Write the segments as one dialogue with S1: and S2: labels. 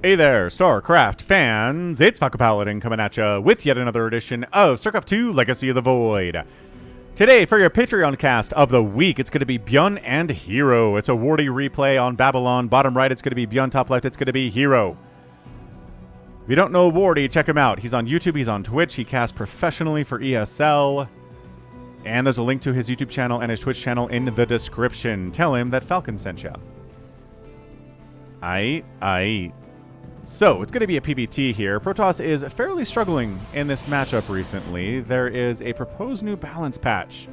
S1: Hey there, StarCraft fans! It's Falcon Paladin coming at you with yet another edition of StarCraft 2 Legacy of the Void. Today, for your Patreon cast of the week, it's going to be ByuN and herO. It's a Wardy replay on Babylon. Bottom right, it's going to be ByuN. Top left, it's going to be herO. If you don't know Wardy, check him out. He's on YouTube, he's on Twitch, he casts professionally for ESL. And there's a link to his YouTube channel and his Twitch channel in the description. Tell him that Falcon sent you. So, it's going to be a PvT here. Protoss is fairly struggling in this matchup recently. There is a proposed new balance patch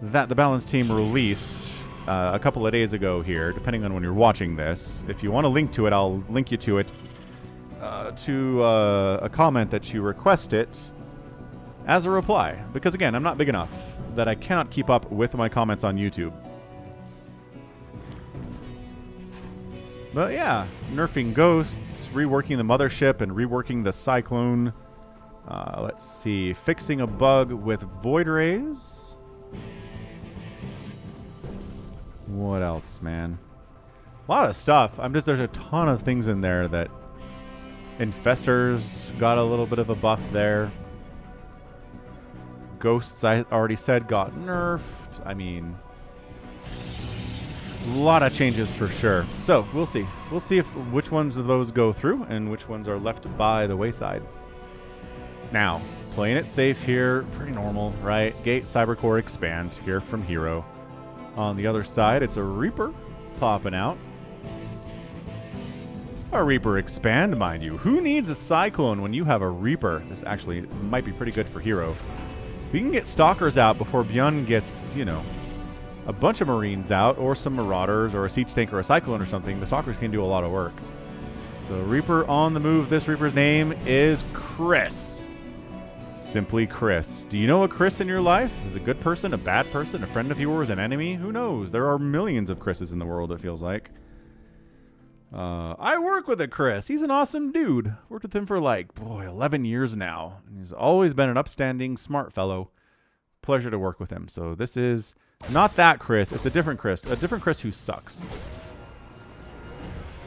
S1: that the balance team released a couple of days ago here, depending on when you're watching this. If you want a link to it, I'll link you to it to a comment that you requested as a reply. Because again, I'm not big enough that I cannot keep up with my comments on YouTube. But yeah, nerfing ghosts, reworking the mothership, and reworking the cyclone. Let's see, fixing a bug with void rays. What else, man? A lot of stuff. There's a ton of things in there that infestors got a little bit of a buff there. Ghosts, I already said, got nerfed. I mean, a lot of changes for sure. So, we'll see. We'll see if which ones of those go through and which ones are left by the wayside. Now, playing it safe here, pretty normal, right? Gate, Cybercore, Expand here from herO. On the other side, it's a Reaper popping out. A Reaper Expand, mind you. Who needs a Cyclone when you have a Reaper? This actually might be pretty good for herO. We can get Stalkers out before ByuN gets, you know, a bunch of Marines out, or some Marauders, or a Siege Tank, or a Cyclone, or something. The Stalkers can do a lot of work. So Reaper on the move. This Reaper's name is Chris. Simply Chris. Do you know a Chris in your life? Is a good person, a bad person, a friend of yours, an enemy? Who knows? There are millions of Chris's in the world, it feels like. I work with a Chris. He's an awesome dude. Worked with him for like, 11 years now. He's always been an upstanding, smart fellow. Pleasure to work with him. So this is not that Chris. It's a different Chris. A different Chris who sucks.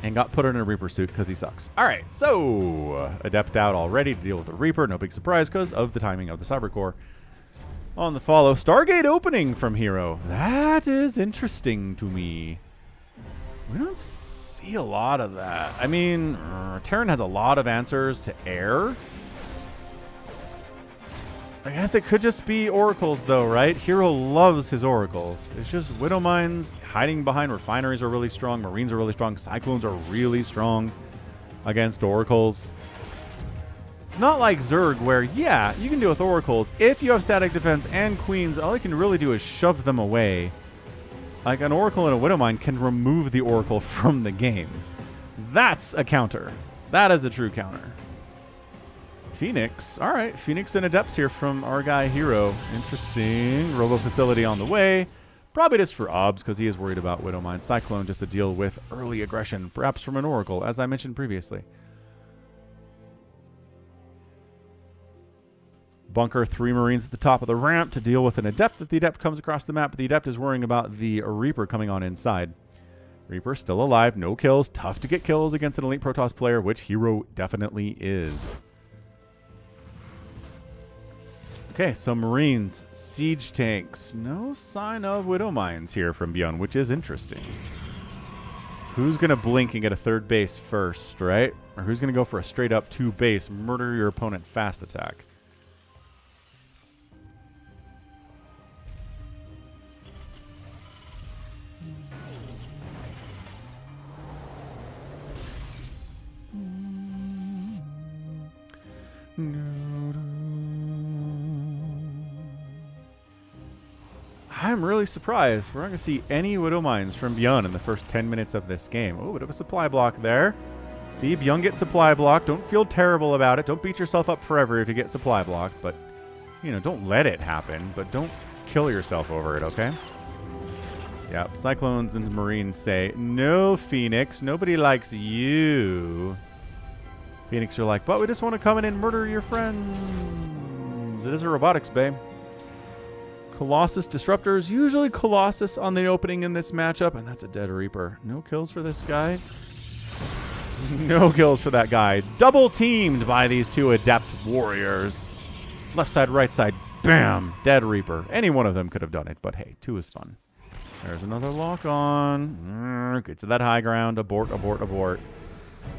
S1: And got put in a Reaper suit because he sucks. All right, so Adept out already to deal with the Reaper. No big surprise because of the timing of the Cybercore. On the follow, Stargate opening from herO. That is interesting to me. We don't see a lot of that. I mean, Terran has a lot of answers to air. I guess it could just be oracles, though, right? herO loves his oracles. It's just Widow Mines hiding behind refineries are really strong. Marines are really strong. Cyclones are really strong against oracles. It's not like Zerg where, yeah, you can deal with oracles. If you have static defense and queens, all you can really do is shove them away. Like an oracle and a Widow Mine can remove the oracle from the game. That's a counter. That is a true counter. Phoenix. All right, Phoenix and Adepts here from our guy herO. Interesting. Robo facility on the way. Probably just for obs because he is worried about Widow Mine. Cyclone just to deal with early aggression, perhaps from an Oracle, as I mentioned previously. Bunker 3 Marines at the top of the ramp to deal with an Adept if the Adept comes across the map, but the Adept is worrying about the Reaper coming on inside. Reaper still alive, no kills. Tough to get kills against an elite Protoss player, which herO definitely is. Okay, so Marines, Siege Tanks. No sign of Widow Mines here from ByuN, which is interesting. Who's going to blink and get a third base first, right? Or who's going to go for a straight-up 2-base, murder your opponent fast attack? I'm really surprised. We're not going to see any Widow Mines from ByuN in the first 10 minutes of this game. Oh, bit of a supply block there. See, ByuN gets supply block. Don't feel terrible about it. Don't beat yourself up forever if you get supply blocked. But, you know, don't let it happen. But don't kill yourself over it, okay? Yep, Cyclones and Marines say, no, Phoenix. Nobody likes you. Phoenix are like, but we just want to come in and murder your friends. It is a robotics, babe. Colossus Disruptors. Usually Colossus on the opening in this matchup, and that's a dead Reaper. No kills for this guy. No kills for that guy. Double teamed by these two adept warriors. Left side, right side. Bam! Dead Reaper. Any one of them could have done it, but hey, 2 is fun. There's another lock on. Get to that high ground. Abort, abort, abort.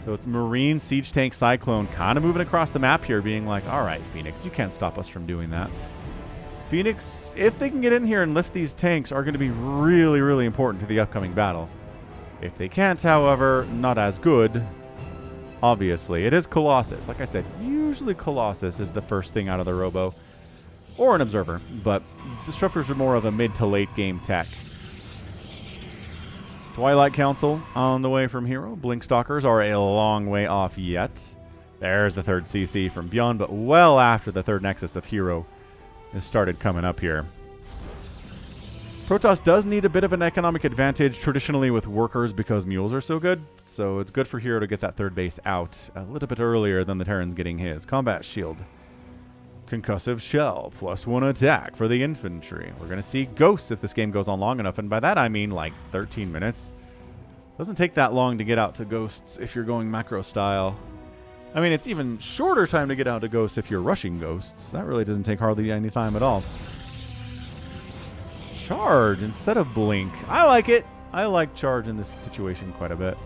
S1: So it's Marine, Siege Tank, Cyclone kind of moving across the map here, being like, all right, Phoenix, you can't stop us from doing that. Phoenix, if they can get in here and lift these tanks, are going to be really, really important to the upcoming battle. If they can't, however, not as good. Obviously, it is Colossus. Like I said, usually Colossus is the first thing out of the Robo. Or an Observer, but Disruptors are more of a mid to late game tech. Twilight Council on the way from herO. Blink Stalkers are a long way off yet. There's the third CC from ByuN, but well after the third Nexus of herO has started coming up here. Protoss does need a bit of an economic advantage traditionally with workers because mules are so good, so it's good for herO to get that third base out a little bit earlier than the Terran's getting his. Combat Shield. Concussive Shell, +1 attack for the infantry. We're going to see Ghosts if this game goes on long enough, and by that I mean like 13 minutes. Doesn't take that long to get out to Ghosts if you're going macro style. I mean, it's even shorter time to get out to Ghosts if you're rushing Ghosts. That really doesn't take hardly any time at all. Charge instead of Blink. I like it. I like Charge in this situation quite a bit.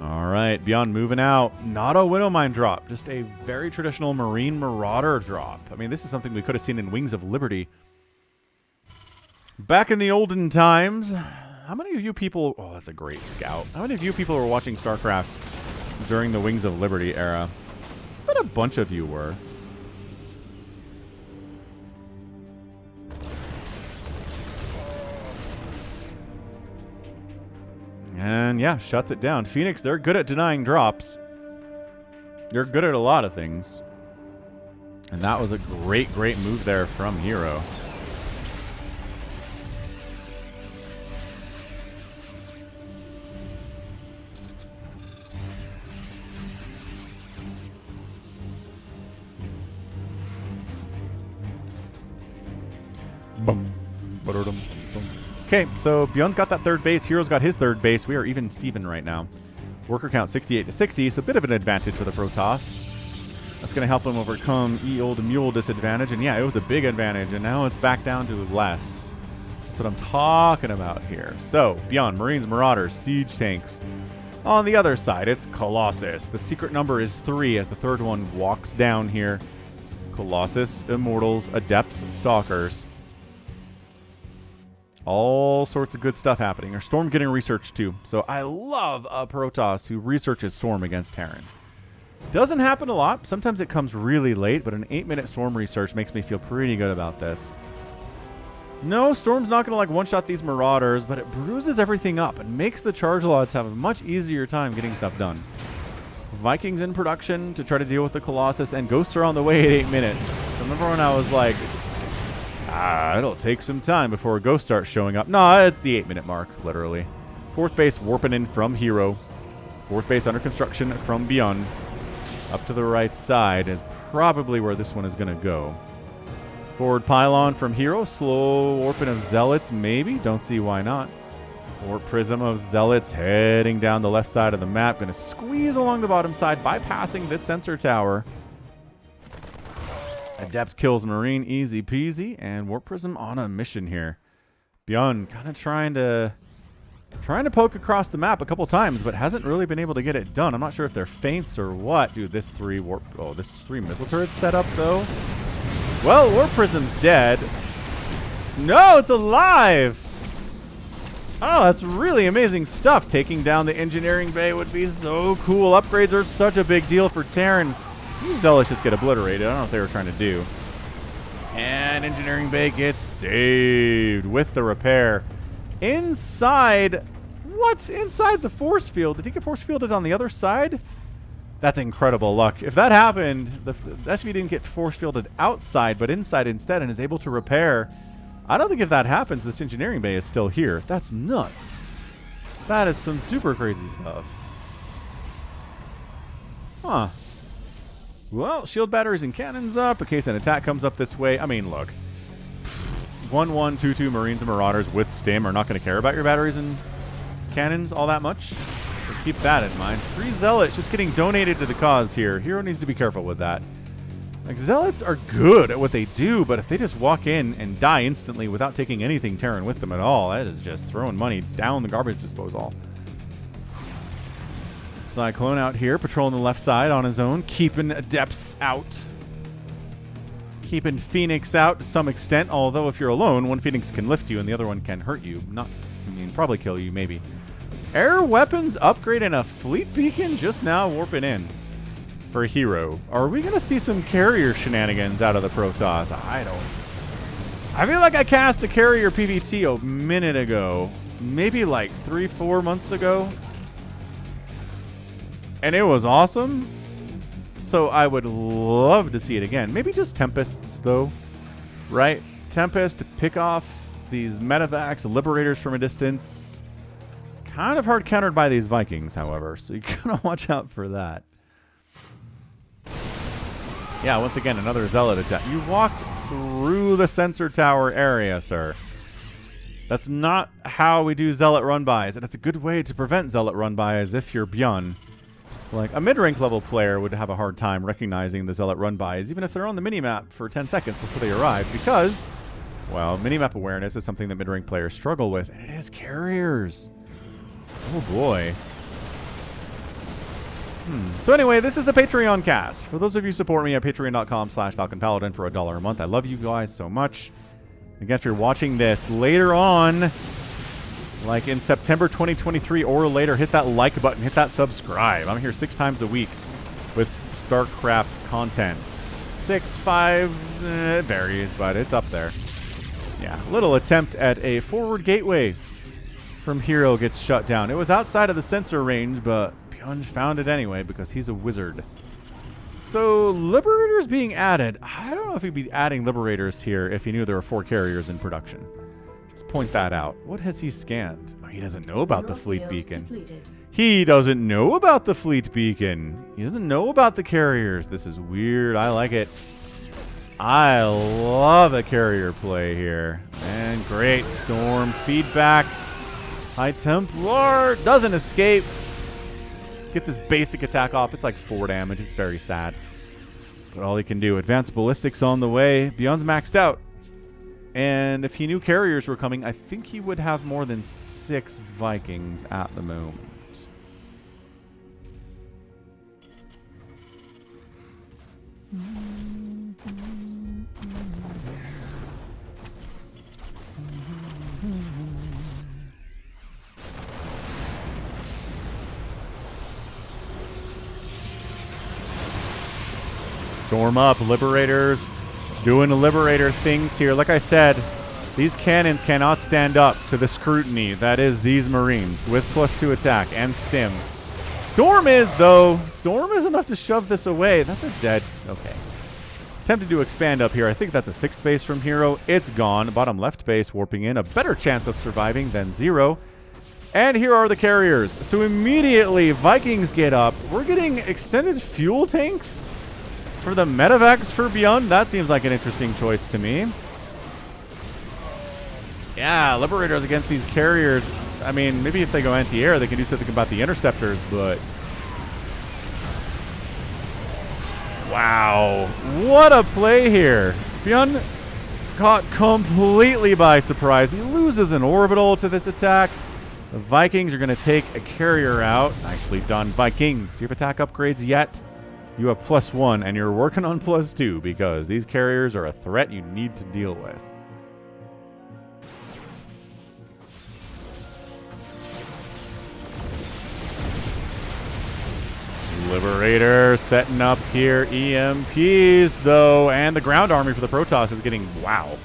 S1: All right, ByuN moving out. Not a Widowmine drop, just a very traditional Marine Marauder drop. I mean, this is something we could have seen in Wings of Liberty. Back in the olden times, how many of you people... Oh, that's a great scout. How many of you people were watching StarCraft during the Wings of Liberty era? I bet a bunch of you were. And yeah, shuts it down. Phoenix, they're good at denying drops. They're good at a lot of things. And that was a great, great move there from herO. Boom. Ba-da-dum. Okay, so ByuN's got that third base. herO's got his third base. We are even Steven right now. Worker count 68 to 60, so a bit of an advantage for the Protoss. That's going to help him overcome old mule disadvantage. And yeah, it was a big advantage, and now it's back down to less. That's what I'm talking about here. So, ByuN, Marines, Marauders, Siege Tanks. On the other side, it's Colossus. The secret number is 3 as the third one walks down here. Colossus, Immortals, Adepts, Stalkers. All sorts of good stuff happening. Our Storm getting researched too. So I love a Protoss who researches Storm against Terran. Doesn't happen a lot. Sometimes it comes really late, but an 8-minute Storm research makes me feel pretty good about this. No, Storm's not going to like one-shot these Marauders, but it bruises everything up and makes the Charge Lots have a much easier time getting stuff done. Vikings in production to try to deal with the Colossus, and Ghosts are on the way at 8 minutes. So remember when I was like... it'll take some time before a Ghost starts showing up. No, it's the 8-minute mark, literally. Fourth base warping in from herO. Fourth base under construction from ByuN. Up to the right side is probably where this one is going to go. Forward pylon from herO. Slow warping of Zealots, maybe. Don't see why not. Warp prism of Zealots heading down the left side of the map. Going to squeeze along the bottom side, bypassing this sensor tower. Adept kills Marine, easy peasy, and Warp Prism on a mission here. ByuN kind of trying to poke across the map a couple times, but hasn't really been able to get it done. I'm not sure if they're feints or what. Dude, this 3 missile turret set up though. Well, Warp Prism's dead. No, it's alive. Oh, that's really amazing stuff. Taking down the engineering bay would be so cool. Upgrades are such a big deal for Terran. These Zealots just get obliterated. I don't know what they were trying to do. And engineering bay gets saved with the repair. Inside... What? Inside the force field? Did he get force fielded on the other side? That's incredible luck. If that happened, the SV didn't get force fielded outside, but inside instead, and is able to repair. I don't think if that happens, this engineering bay is still here. That's nuts. That is some super crazy stuff. Huh. Well, shield batteries and cannons up in case an attack comes up this way. I mean, look. 1-1, 2-2 Marines and Marauders with Stim are not going to care about your batteries and cannons all that much. So keep that in mind. 3 Zealots just getting donated to the cause here. herO needs to be careful with that. Like, Zealots are good at what they do, but if they just walk in and die instantly without taking anything Terran with them at all, that is just throwing money down the garbage disposal. Cyclone out here, patrolling the left side on his own, keeping Adepts out. Keeping Phoenix out to some extent, although if you're alone, one Phoenix can lift you and the other one can hurt you. Not, I mean, probably kill you, maybe. Air weapons upgrade and a fleet beacon just now warping in for herO. Are we going to see some carrier shenanigans out of the Protoss? I feel like I cast a carrier PVT a minute ago. Maybe like 3-4 months ago. And it was awesome. So I would love to see it again. Maybe just Tempests, though. Right? Tempest to pick off these Medivacs, Liberators from a distance. Kind of hard countered by these Vikings, however. So you gotta watch out for that. Yeah, once again, another Zealot attack. You walked through the sensor tower area, sir. That's not how we do Zealot run-bys. And it's a good way to prevent Zealot run-bys if you're ByuN. Like, a mid-rank level player would have a hard time recognizing the Zealot run-bys, even if they're on the minimap for 10 seconds before they arrive, because, well, minimap awareness is something that mid-rank players struggle with, and it is carriers. Oh, boy. So anyway, this is a Patreon cast. For those of you who support me at patreon.com/FalconPaladin for $1 a month, I love you guys so much. Again, if you're watching this later on, like in September 2023 or later, hit that like button, hit that subscribe. I'm here 6 times a week with StarCraft content. 6, 5, it varies, but it's up there. Yeah, little attempt at a forward gateway from herO gets shut down. It was outside of the sensor range, but ByuN found it anyway because he's a wizard. So, Liberators being added. I don't know if he'd be adding Liberators here if he knew there were 4 carriers in production. Just point that out. What has he scanned? Oh, he doesn't know about the fleet beacon. Depleted. He doesn't know about the fleet beacon. He doesn't know about the carriers. This is weird. I like it. I love a carrier play here. And great storm feedback. High Templar doesn't escape. Gets his basic attack off. It's like 4 damage. It's very sad. But all he can do. Advanced ballistics on the way. ByuN's maxed out. And if he knew carriers were coming, I think he would have more than 6 Vikings at the moment. Storm up, Liberators. Doing the Liberator things here. Like I said, these cannons cannot stand up to the scrutiny that is these Marines with +2 attack and stim. Storm is, though. Storm is enough to shove this away. That's a dead. Okay. Tempted to expand up here. I think that's a 6th base from herO. It's gone. Bottom left base warping in. A better chance of surviving than 0. And here are the carriers. So immediately Vikings get up. We're getting extended fuel tanks for the Medivacs for ByuN. That seems like an interesting choice to me. Yeah, Liberators against these carriers. I mean, maybe if they go anti-air, they can do something about the interceptors, but wow. What a play here. ByuN caught completely by surprise. He loses an orbital to this attack. The Vikings are going to take a carrier out. Nicely done, Vikings. Do you have attack upgrades yet? You have +1, and you're working on +2 because these carriers are a threat you need to deal with. Liberator setting up here. EMPs, though, and the ground army for the Protoss is getting, wow,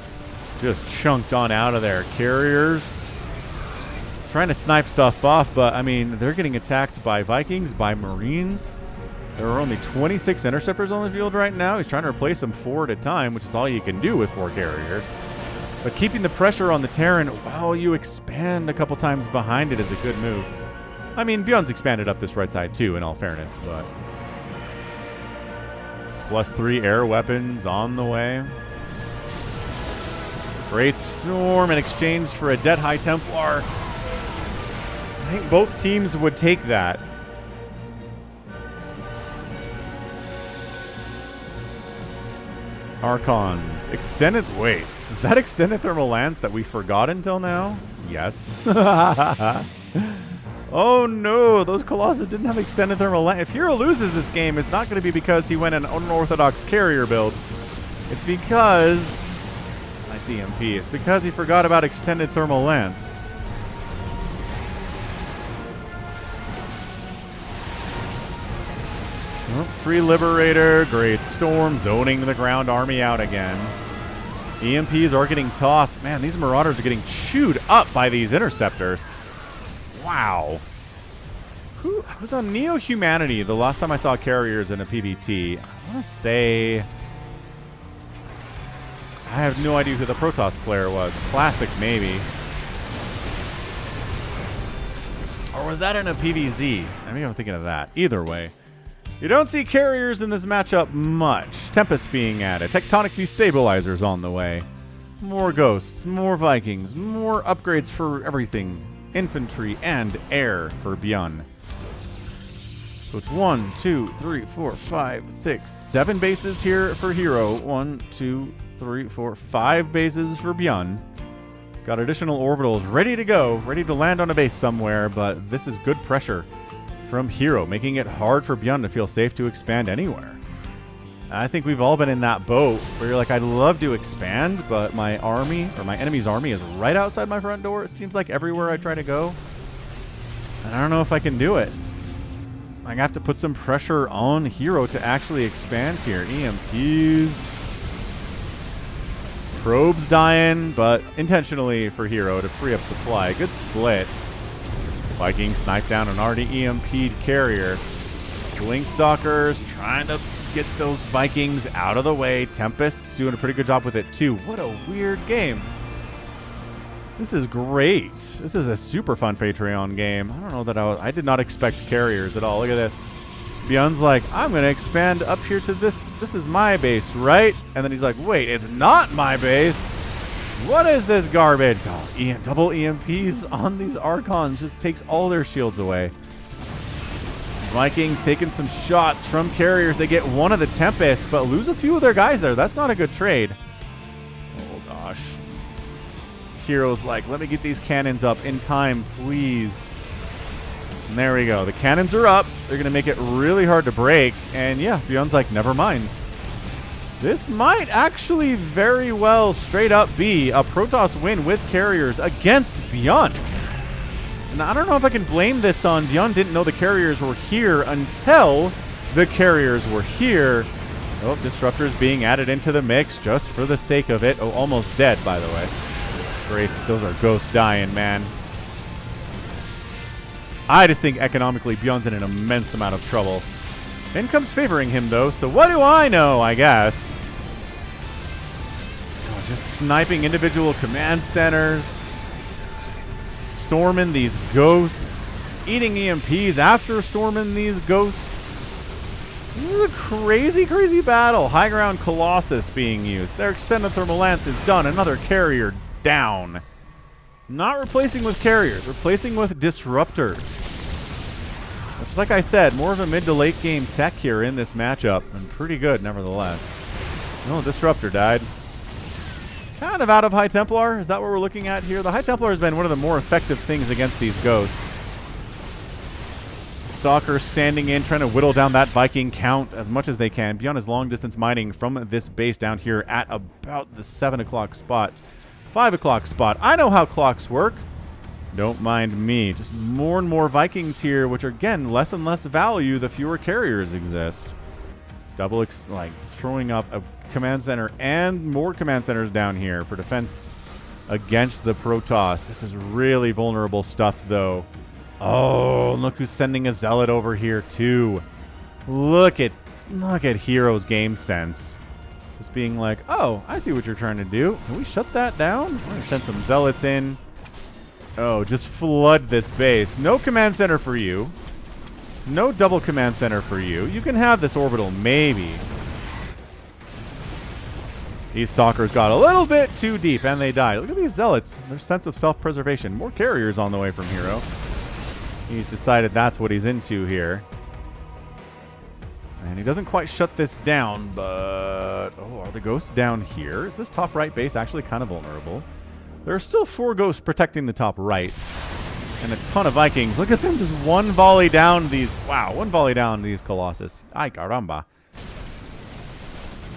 S1: just chunked on out of there. Carriers trying to snipe stuff off, but, I mean, they're getting attacked by Vikings, by Marines. There are only 26 interceptors on the field right now. He's trying to replace them 4 at a time, which is all you can do with 4 carriers. But keeping the pressure on the Terran while you expand a couple times behind it is a good move. I mean, ByuN's expanded up this right side too, in all fairness, but +3 air weapons on the way. Great Storm in exchange for a dead High Templar. I think both teams would take that. Archons. Extended... Wait. Is that extended thermal lance that we forgot until now? Yes. Oh no, those Colossus didn't have extended thermal lance. If herO loses this game, it's not going to be because he went an unorthodox carrier build. It's because... I see MP. It's because he forgot about extended thermal lance. Oh, free Liberator, Great Storm, zoning the ground army out again. EMPs are getting tossed. Man, these Marauders are getting chewed up by these Interceptors. Wow. Who was on Neo Humanity the last time I saw carriers in a PvT? I want to say... I have no idea who the Protoss player was. Classic, maybe. Or was that in a PvZ? Maybe I'm thinking of that. Either way. You don't see carriers in this matchup much. Tempest being added. Tectonic Destabilizers on the way. More Ghosts. More Vikings. More upgrades for everything. Infantry and air for ByuN. So it's 1, 2, 3, 4, 5, 6, 7 bases here for herO. 1, 2, 3, 4, 5 bases for ByuN. It's got additional orbitals ready to go, ready to land on a base somewhere, but this is good pressure from herO, making it hard for ByuN to feel safe to expand anywhere. I think we've all been in that boat where you're like, I'd love to expand, but my army, or my enemy's army, is right outside my front door. It seems like everywhere I try to go. And I don't know if I can do it. I have to put some pressure on herO to actually expand here. EMPs. Probes dying, but intentionally for herO to free up supply. Good split. Vikings snipe down an already EMP'd carrier. Blink Stalkers trying to get those Vikings out of the way. Tempest's doing a pretty good job with it too. What a weird game. This is great. This is a super fun Patreon game. I don't know that I did not expect carriers at all. Look at this. ByuN's like, I'm going to expand up here to this. This is my base, right? And then he's like, wait, it's not my base. What is this garbage? Oh, double EMPs on these Archons just takes all their shields away. Vikings taking some shots from carriers. They get one of the Tempest, but lose a few of their guys there. That's not a good trade. Oh, gosh. herO's like, let me get these cannons up in time, please. And there we go. The cannons are up. They're going to make it really hard to break. And yeah, ByuN's like, never mind. This might actually very well straight up be a Protoss win with carriers against ByuN. And I don't know if I can blame this on ByuN didn't know the carriers were here until the carriers were here. Oh, Disruptors being added into the mix just for the sake of it. Oh, almost dead, by the way. Great. Those are ghosts dying, man. I just think economically ByuN's in an immense amount of trouble. Income's favoring him, though, so what do I know, I guess? Oh, just sniping individual command centers. Storming these ghosts. Eating EMPs after storming these ghosts. This is a crazy, crazy battle. High ground Colossus being used. Their extended thermal lance is done. Another carrier down. Not replacing with carriers. Replacing with disruptors. Which, like I said, more of a mid to late game tech here in this matchup. And pretty good, nevertheless. Oh, Disruptor died. Kind of out of High Templar. Is that what we're looking at here? The High Templar has been one of the more effective things against these ghosts. Stalkers standing in, trying to whittle down that Viking count as much as they can. ByuN is long distance mining from this base down here at about the 7 o'clock spot. 5 o'clock spot. I know how clocks work. Don't mind me. Just more and more Vikings here, which are, again, less and less value the fewer carriers exist. Double, like, throwing up a command center and more command centers down here for defense against the Protoss. This is really vulnerable stuff, though. Oh, look who's sending a Zealot over here, too. Look at herO's game sense. Just being like, oh, I see what you're trying to do. Can we shut that down? We're going to send some Zealots in. Oh, just flood this base. No command center for you. No double command center for you. You can have this orbital, maybe. These stalkers got a little bit too deep, and they died. Look at these zealots. Their sense of self-preservation. More carriers on the way from herO. He's decided that's what he's into here. And he doesn't quite shut this down, but... Oh, are the ghosts down here? Is this top right base actually kind of vulnerable? There are still 4 ghosts protecting the top right. And a ton of Vikings. Look at them just one volley down these... Wow, one volley down these Colossus. Ay, caramba.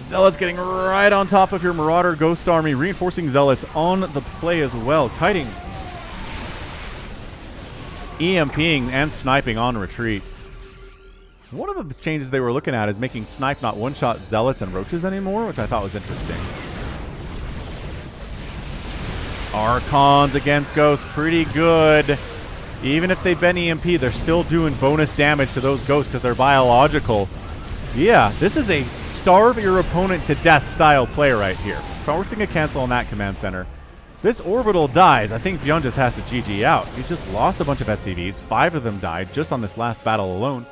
S1: Zealots getting right on top of your Marauder Ghost Army. Reinforcing Zealots on the play as well. Kiting. EMPing and sniping on retreat. One of the changes they were looking at is making snipe not one-shot Zealots and Roaches anymore, which I thought was interesting. Archons against Ghosts, pretty good. Even if they've been EMP, they're still doing bonus damage to those Ghosts because they're biological. Yeah, this is a starve your opponent to death style play right here. Forcing a cancel on that command center. This orbital dies. I think ByuN just has to GG out. He just lost a bunch of SCVs. 5 of them died just on this last battle alone.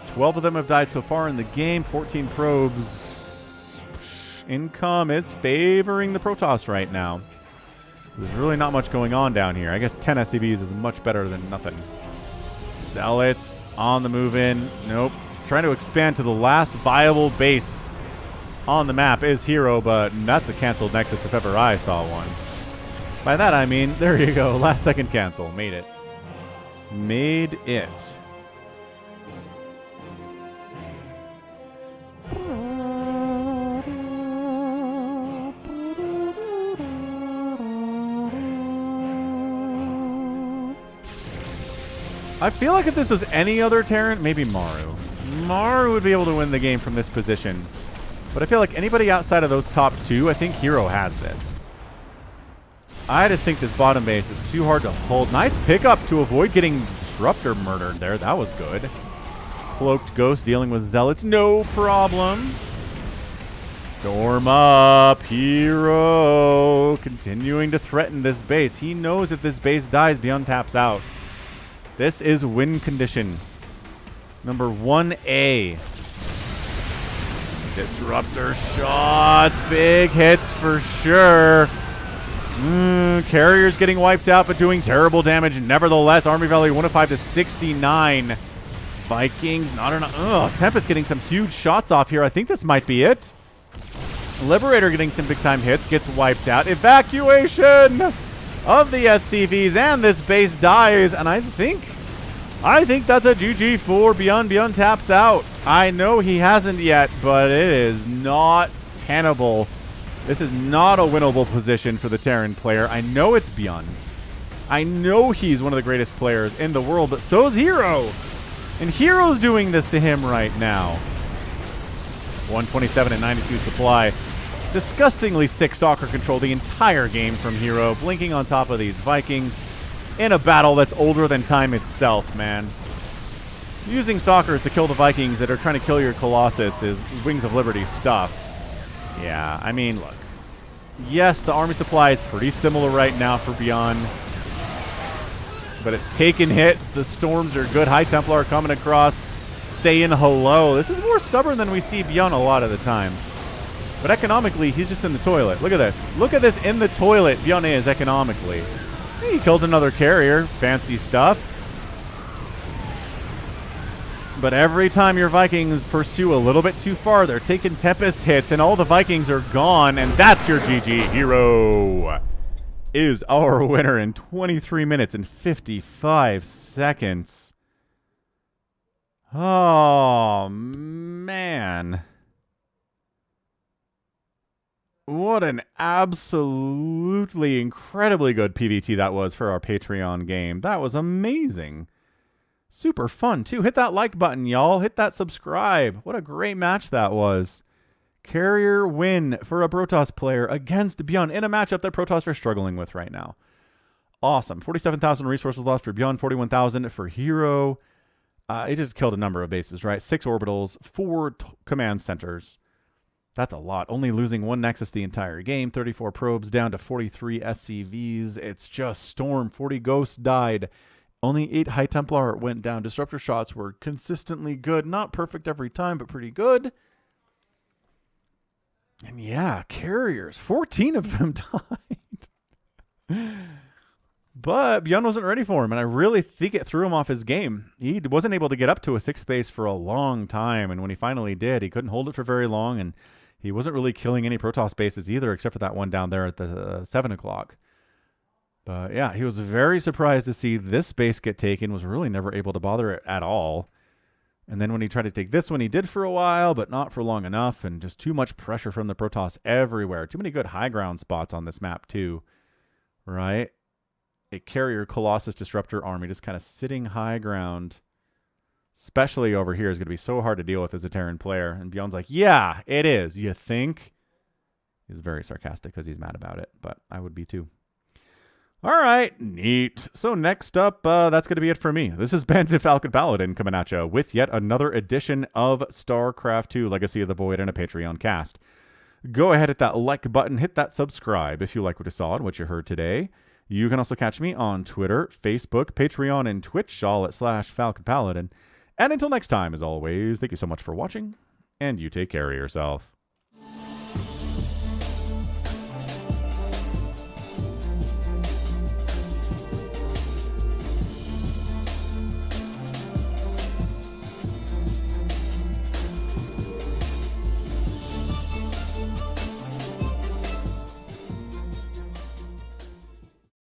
S1: 12 of them have died so far in the game. 14 probes. Income is favoring the Protoss right now. There's really not much going on down here. I guess 10 SCVs is much better than nothing. Zealots on the move in. Nope. Trying to expand to the last viable base on the map is herO, but that's a canceled Nexus if ever I saw one. By that I mean, there you go. Last second cancel. Made it. Made it. I feel like if this was any other Terran, maybe Maru. Maru would be able to win the game from this position. But I feel like anybody outside of those top 2, I think herO has this. I just think this bottom base is too hard to hold. Nice pickup to avoid getting Disruptor murdered there. That was good. Cloaked Ghost dealing with Zealots. No problem. Storm up. herO continuing to threaten this base. He knows if this base dies, ByuN taps out. This is win condition. Number 1A. Disruptor shots. Big hits for sure. Carriers getting wiped out, but doing terrible damage. Nevertheless, Army Value 105 to 69. Vikings, not enough. Tempest getting some huge shots off here. I think this might be it. Liberator getting some big-time hits. Gets wiped out. Evacuation of the SCVs, and this base dies, and I think that's a GG for ByuN. ByuN taps out. I know he hasn't yet, but it is not tenable. This is not a winnable position for the Terran player. I know it's ByuN. I know he's one of the greatest players in the world, but so is herO. And herO's doing this to him right now. 127 and 92 supply. Disgustingly sick stalker control the entire game from herO, blinking on top of these Vikings in a battle that's older than time itself, man. Using stalkers to kill the Vikings that are trying to kill your Colossus is Wings of Liberty stuff. Yeah, I mean, look. Yes, the army supply is pretty similar right now for ByuN, but it's taking hits. The storms are good. High Templar coming across, saying hello. This is more stubborn than we see ByuN a lot of the time. But economically, he's just in the toilet. Look at this. Look at this in the toilet. ByuN is economically. He killed another carrier. Fancy stuff. But every time your Vikings pursue a little bit too far, they're taking Tempest hits, and all the Vikings are gone, and that's your GG. herO is our winner in 23 minutes and 55 seconds. Oh, man. What an absolutely incredibly good PvT that was for our Patreon game. That was amazing. Super fun, too. Hit that like button, y'all. Hit that subscribe. What a great match that was. Carrier win for a Protoss player against ByuN in a matchup that Protoss are struggling with right now. Awesome. 47,000 resources lost for ByuN, 41,000 for herO. It just killed a number of bases, right? 6 orbitals, 4 command centers. That's a lot. Only losing 1 Nexus the entire game. 34 probes down to 43 SCVs. It's just storm. 40 ghosts died. Only 8 High Templar went down. Disruptor shots were consistently good. Not perfect every time, but pretty good. And yeah, carriers. 14 of them died. But ByuN wasn't ready for him, and I really think it threw him off his game. He wasn't able to get up to a 6th base for a long time, and when he finally did, he couldn't hold it for very long, and he wasn't really killing any Protoss bases either, except for that one down there at the 7 o'clock. But yeah, he was very surprised to see this base get taken, was really never able to bother it at all. And then when he tried to take this one, he did for a while, but not for long enough, and just too much pressure from the Protoss everywhere. Too many good high ground spots on this map too, right? A carrier Colossus Disruptor army just kind of sitting high ground, especially over here, is going to be so hard to deal with as a Terran player. And ByuN's like, yeah, it is. You think? He's very sarcastic because he's mad about it, but I would be too. All right, neat. So next up, that's going to be it for me. This is Bandit Falcon Paladin coming at you with yet another edition of StarCraft 2 Legacy of the Void and a Patreon cast. Go ahead, hit that like button, hit that subscribe if you like what you saw and what you heard today. You can also catch me on Twitter, Facebook, Patreon, and Twitch, all at /Falcon Paladin. And until next time, as always, thank you so much for watching, and you take care of yourself.